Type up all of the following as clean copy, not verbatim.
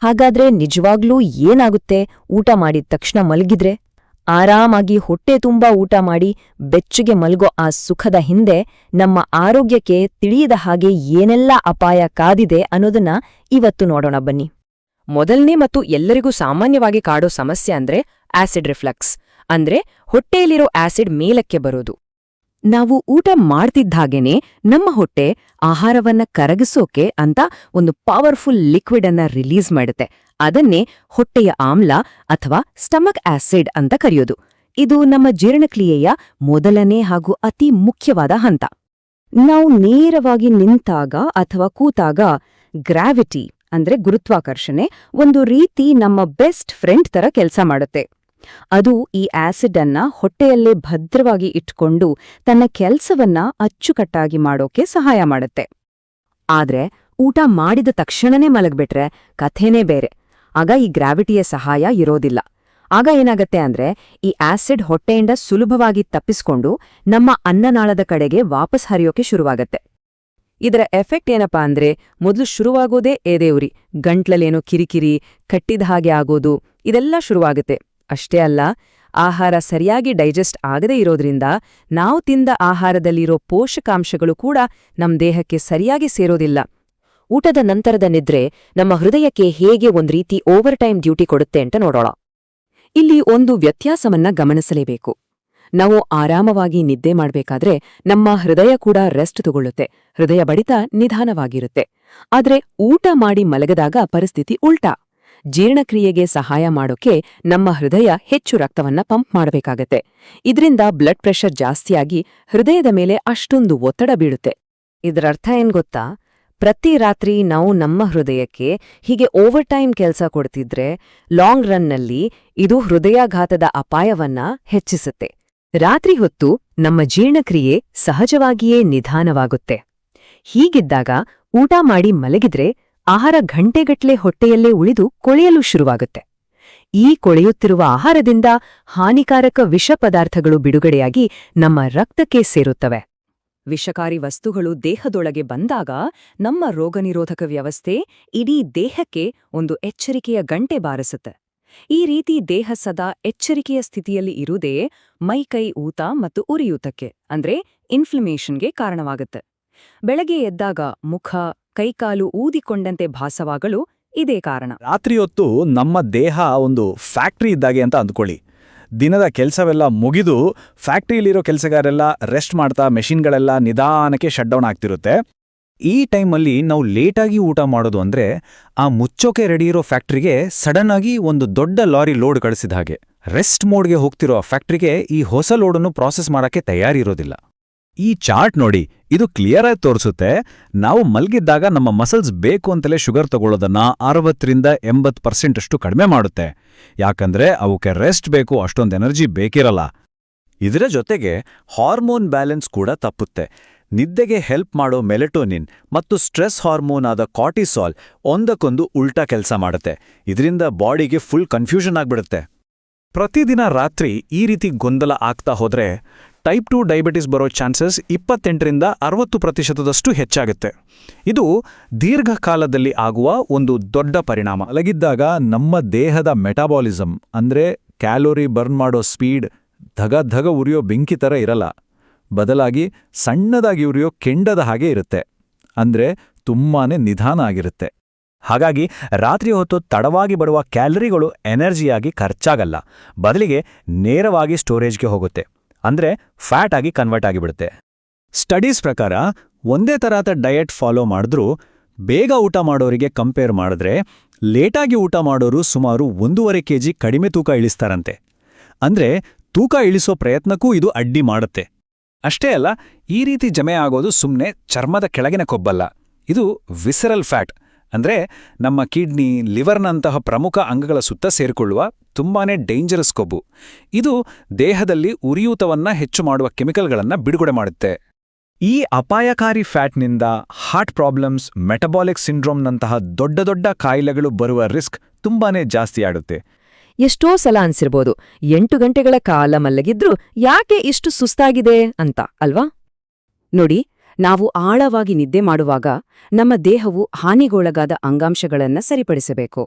ಹಾಗಾದ್ರೆ ನಿಜವಾಗ್ಲೂ ಏನಾಗುತ್ತೆ ಊಟ ಮಾಡಿದ ತಕ್ಷಣ ಮಲಗಿದ್ರೆ? ಆರಾಮಾಗಿ ಹೊಟ್ಟೆ ತುಂಬಾ ಊಟ ಮಾಡಿ ಬೆಚ್ಚಗೆ ಮಲ್ಗೋ ಆ ಸುಖದ ಹಿಂದೆ ನಮ್ಮ ಆರೋಗ್ಯಕ್ಕೆ ತಿಳಿಯದ ಹಾಗೆ ಏನೆಲ್ಲ ಅಪಾಯ ಕಾದಿದೆ ಅನ್ನೋದನ್ನ ಇವತ್ತು ನೋಡೋಣ ಬನ್ನಿ. ಮೊದಲನೇ ಮತ್ತು ಎಲ್ಲರಿಗೂ ಸಾಮಾನ್ಯವಾಗಿ ಕಾಡೋ ಸಮಸ್ಯೆ ಅಂದ್ರೆ ಆಸಿಡ್ ರಿಫ್ಲಕ್ಸ್, ಅಂದ್ರೆ ಹೊಟ್ಟೆಯಲ್ಲಿರೋ ಆಸಿಡ್ ಮೇಲಕ್ಕೆ ಬರೋದು. ನಾವು ಊಟ ಮಾಡ್ತಿದ್ದಾಗೇನೆ ನಮ್ಮ ಹೊಟ್ಟೆ ಆಹಾರವನ್ನ ಕರಗಿಸೋಕೆ ಅಂತ ಒಂದು ಪವರ್ಫುಲ್ ಲಿಕ್ವಿಡ್ ಅನ್ನ ರಿಲೀಸ್ ಮಾಡುತ್ತೆ. ಅದನ್ನೇ ಹೊಟ್ಟೆಯ ಆಮ್ಲ ಅಥವಾ ಸ್ಟಮಕ್ ಆಸಿಡ್ ಅಂತ ಕರೆಯೋದು. ಇದು ನಮ್ಮ ಜೀರ್ಣಕ್ರಿಯೆಯ ಮೊದಲನೇ ಹಾಗೂ ಅತಿ ಮುಖ್ಯವಾದ ಹಂತ. ನಾವು ನೇರವಾಗಿ ನಿಂತಾಗ ಅಥವಾ ಕೂತಾಗ ಗ್ರಾವಿಟಿ ಅಂದ್ರೆ ಗುರುತ್ವಾಕರ್ಷಣೆ ಒಂದು ರೀತಿ ನಮ್ಮ ಬೆಸ್ಟ್ ಫ್ರೆಂಡ್ ತರ ಕೆಲಸ ಮಾಡುತ್ತೆ. ಅದು ಈ ಆಸಿಡ್ ಅನ್ನ ಹೊಟ್ಟೆಯಲ್ಲೇ ಭದ್ರವಾಗಿ ಇಟ್ಕೊಂಡು ತನ್ನ ಕೆಲಸವನ್ನ ಅಚ್ಚುಕಟ್ಟಾಗಿ ಮಾಡೋಕೆ ಸಹಾಯ ಮಾಡುತ್ತೆ. ಆದ್ರೆ ಊಟ ಮಾಡಿದ ತಕ್ಷಣನೇ ಮಲಗ್ಬಿಟ್ರೆ ಕಥೆನೇ ಬೇರೆ. ಆಗ ಈ ಗ್ರಾವಿಟಿಯ ಸಹಾಯ ಇರೋದಿಲ್ಲ. ಆಗ ಏನಾಗತ್ತೆ ಅಂದ್ರೆ ಈ ಆಸಿಡ್ ಹೊಟ್ಟೆಯಿಂದ ಸುಲಭವಾಗಿ ತಪ್ಪಿಸ್ಕೊಂಡು ನಮ್ಮ ಅನ್ನನಾಳದ ಕಡೆಗೆ ವಾಪಸ್ ಹರಿಯೋಕೆ ಶುರುವಾಗತ್ತೆ. ಇದರ ಎಫೆಕ್ಟ್ ಏನಪ್ಪಾ ಅಂದ್ರೆ ಮೊದಲು ಶುರುವಾಗೋದೇ ಎದೆಯುರಿ, ಗಂಟ್ಲಲ್ಲೇನೋ ಕಿರಿಕಿರಿ, ಕಟ್ಟಿದ ಹಾಗೆ ಆಗೋದು, ಇದೆಲ್ಲ ಶುರುವಾಗುತ್ತೆ. ಅಷ್ಟೇ ಅಲ್ಲ, ಆಹಾರ ಸರಿಯಾಗಿ ಡೈಜೆಸ್ಟ್ ಆಗದೇ ಇರೋದ್ರಿಂದ ನಾವು ತಿಂದ ಆಹಾರದಲ್ಲಿರೋ ಪೋಷಕಾಂಶಗಳು ಕೂಡ ನಮ್ಮ ದೇಹಕ್ಕೆ ಸರಿಯಾಗಿ ಸೇರೋದಿಲ್ಲ. ಊಟದ ನಂತರದ ನಿದ್ರೆ ನಮ್ಮ ಹೃದಯಕ್ಕೆ ಹೇಗೆ ಒಂದ್ರೀತಿ ಓವರ್ ಟೈಮ್ ಡ್ಯೂಟಿ ಕೊಡುತ್ತೆ ಅಂತ ನೋಡೋಣ. ಇಲ್ಲಿ ಒಂದು ವ್ಯತ್ಯಾಸವನ್ನ ಗಮನಿಸಲೇಬೇಕು. ನಾವು ಆರಾಮವಾಗಿ ನಿದ್ದೆ ಮಾಡ್ಬೇಕಾದ್ರೆ ನಮ್ಮ ಹೃದಯ ಕೂಡ ರೆಸ್ಟ್ ತಗೊಳ್ಳುತ್ತೆ, ಹೃದಯ ಬಡಿತ ನಿಧಾನವಾಗಿರುತ್ತೆ. ಆದ್ರೆ ಊಟ ಮಾಡಿ ಮಲಗದಾಗ ಪರಿಸ್ಥಿತಿ ಉಲ್ಟಾ. ಜೀರ್ಣಕ್ರಿಯೆಗೆ ಸಹಾಯ ಮಾಡೋಕೆ ನಮ್ಮ ಹೃದಯ ಹೆಚ್ಚು ರಕ್ತವನ್ನ ಪಂಪ್ ಮಾಡಬೇಕಾಗತ್ತೆ. ಇದರಿಂದ ಬ್ಲಡ್ ಪ್ರೆಷರ್ ಜಾಸ್ತಿಯಾಗಿ ಹೃದಯದ ಮೇಲೆ ಅಷ್ಟೊಂದು ಒತ್ತಡ ಬೀಳುತ್ತೆ. ಇದರರ್ಥ ಏನ್ ಗೊತ್ತಾ? ಪ್ರತಿ ರಾತ್ರಿ ನಾವು ನಮ್ಮ ಹೃದಯಕ್ಕೆ ಹೀಗೆ ಓವರ್ ಟೈಮ್ ಕೆಲಸ ಕೊಡ್ತಿದ್ರೆ ಲಾಂಗ್ ರನ್ನಲ್ಲಿ ಇದು ಹೃದಯಾಘಾತದ ಅಪಾಯವನ್ನ ಹೆಚ್ಚಿಸುತ್ತೆ. ರಾತ್ರಿ ಹೊತ್ತು ನಮ್ಮ ಜೀರ್ಣಕ್ರಿಯೆ ಸಹಜವಾಗಿಯೇ ನಿಧಾನವಾಗುತ್ತೆ. ಹೀಗಿದ್ದಾಗ ಊಟ ಮಾಡಿ ಮಲಗಿದ್ರೆ ಆಹಾರ ಗಂಟೆಗಟ್ಲೆ ಹೊಟ್ಟೆಯಲ್ಲೇ ಉಳಿದು ಕೊಳೆಯಲು ಶುರುವಾಗುತ್ತೆ. ಈ ಕೊಳೆಯುತ್ತಿರುವ ಆಹಾರದಿಂದ ಹಾನಿಕಾರಕ ವಿಷ ಪದಾರ್ಥಗಳು ಬಿಡುಗಡೆಯಾಗಿ ನಮ್ಮ ರಕ್ತಕ್ಕೆ ಸೇರುತ್ತವೆ. ವಿಷಕಾರಿ ವಸ್ತುಗಳು ದೇಹದೊಳಗೆ ಬಂದಾಗ ನಮ್ಮ ರೋಗನಿರೋಧಕ ವ್ಯವಸ್ಥೆ ಇಡೀ ದೇಹಕ್ಕೆ ಒಂದು ಎಚ್ಚರಿಕೆಯ ಗಂಟೆ ಬಾರಿಸುತ್ತೆ. ಈ ರೀತಿ ದೇಹ ಸದಾ ಎಚ್ಚರಿಕೆಯ ಸ್ಥಿತಿಯಲ್ಲಿ ಇರುವುದೇ ಮೈಕೈ ಊತ ಮತ್ತು ಉರಿಯೂತಕ್ಕೆ ಅಂದ್ರೆ ಇನ್ಫ್ಲಮೇಷನ್ಗೆ ಕಾರಣವಾಗುತ್ತೆ. ಬೆಳಗ್ಗೆ ಎದ್ದಾಗ ಮುಖ ಕೈಕಾಲು ಊದಿಕೊಂಡಂತೆ ಭಾಸವಾಗಲು ಇದೇ ಕಾರಣ. ರಾತ್ರಿ ಹೊತ್ತು ನಮ್ಮ ದೇಹ ಒಂದು ಫ್ಯಾಕ್ಟ್ರಿ ಇದ್ದಾಗೆ ಅಂತ ಅಂದ್ಕೊಳ್ಳಿ. ದಿನದ ಕೆಲಸವೆಲ್ಲ ಮುಗಿದು ಫ್ಯಾಕ್ಟ್ರಿಯಲ್ಲಿರೋ ಕೆಲಸಗಾರೆಲ್ಲ ರೆಸ್ಟ್ ಮಾಡ್ತಾ ಮೆಷಿನ್ಗಳೆಲ್ಲ ನಿಧಾನಕ್ಕೆ ಶಟ್ ಡೌನ್ ಆಗ್ತಿರುತ್ತೆ. ಈ ಟೈಮಲ್ಲಿ ನಾವು ಲೇಟಾಗಿ ಊಟ ಮಾಡೋದು ಅಂದ್ರೆ ಆ ಮುಚ್ಚೋಕೆ ರೆಡಿ ಇರೋ ಫ್ಯಾಕ್ಟ್ರಿಗೆ ಸಡನ್ ಆಗಿ ಒಂದು ದೊಡ್ಡ ಲಾರಿ ಲೋಡ್ ಕಳಿಸಿದ ಹಾಗೆ. ರೆಸ್ಟ್ ಮೋಡ್ಗೆ ಹೋಗ್ತಿರೋ ಫ್ಯಾಕ್ಟ್ರಿಗೆ ಈ ಹೊಸ ಲೋಡನ್ನು ಪ್ರಾಸೆಸ್ ಮಾಡೋಕ್ಕೆ ತಯಾರಿರೋದಿಲ್ಲ. ಈ ಚಾರ್ಟ್ ನೋಡಿ, ಇದು ಕ್ಲಿಯರ್ ಆಗಿ ತೋರಿಸುತ್ತೆ. ನಾವು ಮಲಗಿದ್ದಾಗ ನಮ್ಮ ಮಸಲ್ಸ್ ಬೇಕು ಅಂತಲೇ ಶುಗರ್ ತಗೊಳ್ಳೋದನ್ನ 60% ಅಷ್ಟು ಕಡಿಮೆ ಮಾಡುತ್ತೆ. ಯಾಕಂದ್ರೆ ಅವಕ್ಕೆ ರೆಸ್ಟ್ ಬೇಕು, ಅಷ್ಟೊಂದು ಎನರ್ಜಿ ಬೇಕಿರಲ್ಲ. ಇದರ ಜೊತೆಗೆ ಹಾರ್ಮೋನ್ ಬ್ಯಾಲೆನ್ಸ್ ಕೂಡ ತಪ್ಪುತ್ತೆ. ನಿದ್ದೆಗೆ ಹೆಲ್ಪ್ ಮಾಡೋ ಮೆಲೆಟೋನಿನ್ ಮತ್ತು ಸ್ಟ್ರೆಸ್ ಹಾರ್ಮೋನ್ ಆದ ಕಾರ್ಟಿಸಾಲ್ ಒಂದಕ್ಕೊಂದು ಉಲ್ಟಾ ಕೆಲಸ ಮಾಡುತ್ತೆ. ಇದರಿಂದ ಬಾಡಿಗೆ ಫುಲ್ ಕನ್ಫ್ಯೂಷನ್ ಆಗ್ಬಿಡುತ್ತೆ. ಪ್ರತಿದಿನ ರಾತ್ರಿ ಈ ರೀತಿ ಗೊಂದಲ ಆಗ್ತಾ ಹೋದ್ರೆ ಟೈಪ್ 2 ಡಯಾಬಿಟಿಸ್ ಬರೋ ಚಾನ್ಸಸ್ 28% ಹೆಚ್ಚಾಗುತ್ತೆ. ಇದು ದೀರ್ಘಕಾಲದಲ್ಲಿ ಆಗುವ ಒಂದು ದೊಡ್ಡ ಪರಿಣಾಮ. ಮಲಗಿದ್ದಾಗ ನಮ್ಮ ದೇಹದ ಮೆಟಾಬಾಲಿಸಮ್ ಅಂದ್ರೆ ಕ್ಯಾಲೋರಿ ಬರ್ನ್ ಮಾಡೋ ಸ್ಪೀಡ್ ಧಗ ಉರಿಯೋ ಬೆಂಕಿ ಥರ ಇರಲ್ಲ. ಬದಲಾಗಿ ಸಣ್ಣದಾಗಿ ಉರಿಯೋ ಕೆಂಡದ ಹಾಗೆ ಇರುತ್ತೆ. ಅಂದ್ರೆ ತುಂಬಾನೇ ನಿಧಾನ ಆಗಿರುತ್ತೆ. ಹಾಗಾಗಿ ರಾತ್ರಿ ಹೊತ್ತು ತಡವಾಗಿ ಬರುವ ಕ್ಯಾಲರಿಗಳು ಎನರ್ಜಿಯಾಗಿ ಖರ್ಚಾಗಲ್ಲ, ಬದಲಿಗೆ ನೇರವಾಗಿ ಸ್ಟೋರೇಜ್ಗೆ ಹೋಗುತ್ತೆ. ಅಂದ್ರೆ ಫ್ಯಾಟ್ ಆಗಿ ಕನ್ವರ್ಟ್ ಆಗಿಬಿಡುತ್ತೆ. ಸ್ಟಡೀಸ್ ಪ್ರಕಾರ ಒಂದೇ ತರಹದ ಡಯಟ್ ಫಾಲೋ ಮಾಡಿದ್ರೂ ಬೇಗ ಊಟ ಮಾಡೋರಿಗೆ ಕಂಪೇರ್ ಮಾಡಿದ್ರೆ ಲೇಟಾಗಿ ಊಟ ಮಾಡೋರು ಸುಮಾರು 1.5 kg ಕಡಿಮೆ ತೂಕ ಇಳಿಸ್ತಾರಂತೆ. ಅಂದ್ರೆ ತೂಕ ಇಳಿಸೋ ಪ್ರಯತ್ನಕ್ಕೂ ಇದು ಅಡ್ಡಿ ಮಾಡುತ್ತೆ. ಅಷ್ಟೇ ಅಲ್ಲ, ಈ ರೀತಿ ಜಮೆ ಆಗೋದು ಸುಮ್ಮನೆ ಚರ್ಮದ ಕೆಳಗಿನ ಕೊಬ್ಬಲ್ಲ, ಇದು ವಿಸರಲ್ ಫ್ಯಾಟ್. ಅಂದ್ರೆ ನಮ್ಮ ಕಿಡ್ನಿ, ಲಿವರ್ನಂತಹ ಪ್ರಮುಖ ಅಂಗಗಳ ಸುತ್ತ ಸೇರಿಕೊಳ್ಳುವ ತುಂಬಾನೇ ಡೇಂಜರಸ್ ಕೊಬ್ಬು. ಇದು ದೇಹದಲ್ಲಿ ಉರಿಯೂತವನ್ನ ಹೆಚ್ಚು ಮಾಡುವ ಕೆಮಿಕಲ್ಗಳನ್ನ ಬಿಡುಗಡೆ ಮಾಡುತ್ತೆ. ಈ ಅಪಾಯಕಾರಿ ಫ್ಯಾಟ್ನಿಂದ ಹಾರ್ಟ್ ಪ್ರಾಬ್ಲಮ್ಸ್, ಮೆಟಬಾಲಿಕ್ ಸಿಂಡ್ರೋಮ್ನಂತಹ ದೊಡ್ಡ ಕಾಯಿಲೆಗಳು ಬರುವ ರಿಸ್ಕ್ ತುಂಬಾನೇ ಜಾಸ್ತಿ ಆಡುತ್ತೆ. ಎಷ್ಟೋ ಸಲ ಅನ್ಸಿರ್ಬೋದು, 8 ಗಂಟೆಗಳ ಕಾಲ ಮಲಗಿದ್ರೂ ಯಾಕೆ ಇಷ್ಟು ಸುಸ್ತಾಗಿದೆ ಅಂತ, ಅಲ್ವಾ? ನೋಡಿ, ನಾವು ಆಳವಾಗಿ ನಿದ್ದೆ ಮಾಡುವಾಗ ನಮ್ಮ ದೇಹವು ಹಾನಿಗೊಳಗಾದ ಅಂಗಾಂಶಗಳನ್ನು ಸರಿಪಡಿಸಬೇಕು,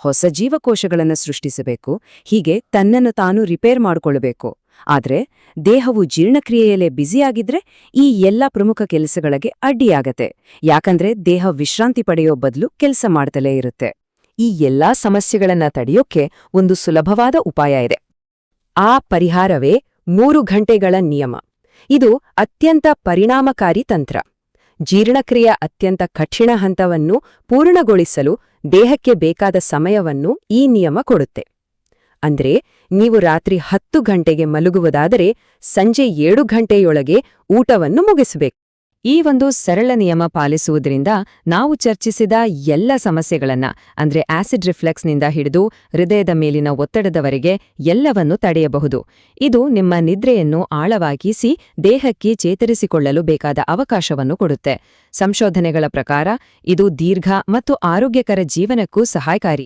ಹೊಸ ಜೀವಕೋಶಗಳನ್ನು ಸೃಷ್ಟಿಸಬೇಕು, ಹೀಗೆ ತನ್ನನ್ನು ತಾನು ರಿಪೇರ್ ಮಾಡಿಕೊಳ್ಳಬೇಕು. ಆದ್ರೆ ದೇಹವು ಜೀರ್ಣಕ್ರಿಯೆಯಲ್ಲೇ ಬ್ಯುಸಿಯಾಗಿದ್ರೆ ಈ ಎಲ್ಲ ಪ್ರಮುಖ ಕೆಲಸಗಳಿಗೆ ಅಡ್ಡಿಯಾಗತ್ತೆ, ಯಾಕಂದ್ರೆ ದೇಹ ವಿಶ್ರಾಂತಿ ಪಡೆಯೋ ಬದಲು ಕೆಲಸ ಮಾಡ್ತಲೇ ಇರುತ್ತೆ. ಈ ಎಲ್ಲಾ ಸಮಸ್ಯೆಗಳನ್ನ ತಡೆಯೋಕೆ ಒಂದು ಸುಲಭವಾದ ಉಪಾಯ ಇದೆ. ಆ ಪರಿಹಾರವೇ 3 ಗಂಟೆಗಳ ನಿಯಮ. ಇದು ಅತ್ಯಂತ ಪರಿಣಾಮಕಾರಿ ತಂತ್ರ. ಜೀರ್ಣಕ್ರಿಯೆಯ ಅತ್ಯಂತ ಕಠಿಣ ಹಂತವನ್ನು ಪೂರ್ಣಗೊಳಿಸಲು ದೇಹಕ್ಕೆ ಬೇಕಾದ ಸಮಯವನ್ನು ಈ ನಿಯಮ ಕೊಡುತ್ತೆ. ಅಂದ್ರೆ ನೀವು ರಾತ್ರಿ 10 ಗಂಟೆಗೆ ಮಲಗುವುದಾದರೆ ಸಂಜೆ 7 ಗಂಟೆಯೊಳಗೆ ಊಟವನ್ನು ಮುಗಿಸಬೇಕು. ಈ ಒಂದು ಸರಳ ನಿಯಮ ಪಾಲಿಸುವುದರಿಂದ ನಾವು ಚರ್ಚಿಸಿದ ಎಲ್ಲ ಸಮಸ್ಯೆಗಳನ್ನ ಅಂದ್ರೆ ಆಸಿಡ್ ರಿಫ್ಲೆಕ್ಸ್ನಿಂದ ಹಿಡಿದು ಹೃದಯದ ಮೇಲಿನ ಒತ್ತಡದವರೆಗೆ ಎಲ್ಲವನ್ನೂ ತಡೆಯಬಹುದು. ಇದು ನಿಮ್ಮ ನಿದ್ರೆಯನ್ನು ಆಳವಾಗಿಸಿ ದೇಹಕ್ಕೆ ಚೇತರಿಸಿಕೊಳ್ಳಲು ಬೇಕಾದ ಅವಕಾಶವನ್ನು ಕೊಡುತ್ತೆ. ಸಂಶೋಧನೆಗಳ ಪ್ರಕಾರ ಇದು ದೀರ್ಘ ಮತ್ತು ಆರೋಗ್ಯಕರ ಜೀವನಕ್ಕೂ ಸಹಾಯಕಾರಿ.